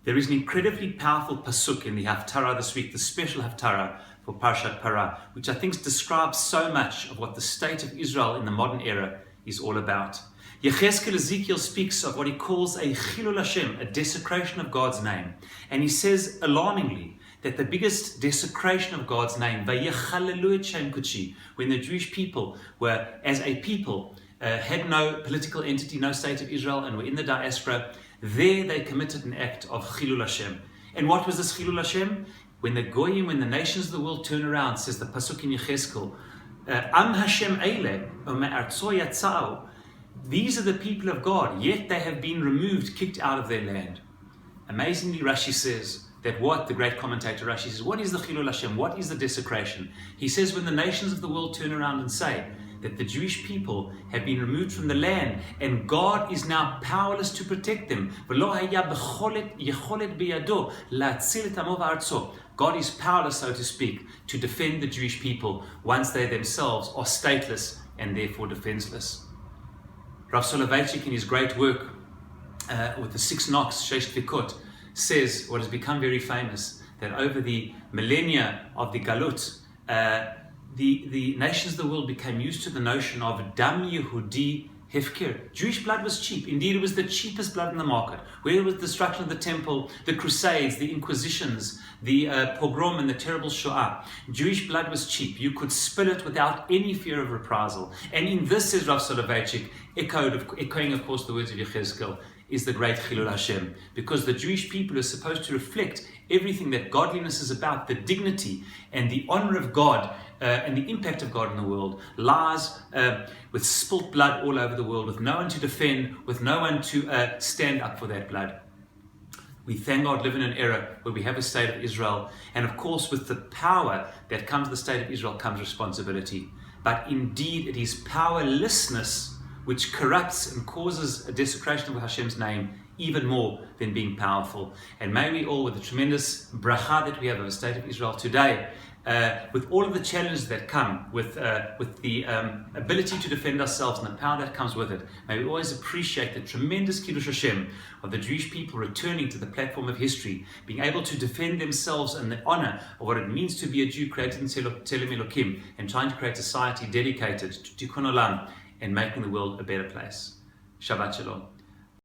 There is an incredibly powerful pasuk in the Haftara this week, the special Haftara for Parshat Para, which I think describes so much of what the state of Israel in the modern era is all about. Ezekiel speaks of what he calls a Chillul Hashem, a desecration of God's name. And he says, alarmingly, that the biggest desecration of God's name, when the Jewish people were, as a people, had no political entity, no state of Israel, and were in the diaspora, there they committed an act of Chillul Hashem. And what was this Chillul Hashem? When the Goyim, when the nations of the world turn around, says the Pasuk in Yechezkel, Am Hashem Eile, Ume'artzo Yatza'u. These are the people of God, yet they have been removed, kicked out of their land. Amazingly, Rashi says that the great commentator Rashi says, what is the Chillul Hashem? What is the desecration? He says, when the nations of the world turn around and say that the Jewish people have been removed from the land and God is now powerless to protect them. God is powerless, so to speak, to defend the Jewish people once they themselves are stateless and therefore defenseless. Rav Soloveitchik, in his great work with the 6 knocks, Shesh Vikot, says what has become very famous, that over the millennia of the Galut, the nations of the world became used to the notion of Dam Yehudi Hefker. Jewish blood was cheap. Indeed, it was the cheapest blood in the market. Whether it was the destruction of the temple, the Crusades, the Inquisitions, the pogrom and the terrible Shoah, Jewish blood was cheap. You could spill it without any fear of reprisal. And in this, says Rav Soloveitchik, echoing of course the words of Yechezkel, is the great Chillul Hashem, because the Jewish people are supposed to reflect everything that godliness is about, the dignity and the honor of God and the impact of God in the world, lies with spilt blood all over the world, with no one to defend, with no one to stand up for that blood. We thank God live in an era where we have a state of Israel, and of course with the power that comes with the state of Israel comes responsibility. But indeed it is powerlessness which corrupts and causes a desecration of Hashem's name even more than being powerful. And may we all, with the tremendous bracha that we have of the state of Israel today, with all of the challenges that come with the ability to defend ourselves and the power that comes with it, may we always appreciate the tremendous Kiddush Hashem of the Jewish people returning to the platform of history, being able to defend themselves and the honor of what it means to be a Jew created in Tzelem Elokim, and trying to create a society dedicated to Tikkun Olam and making the world a better place. Shabbat Shalom.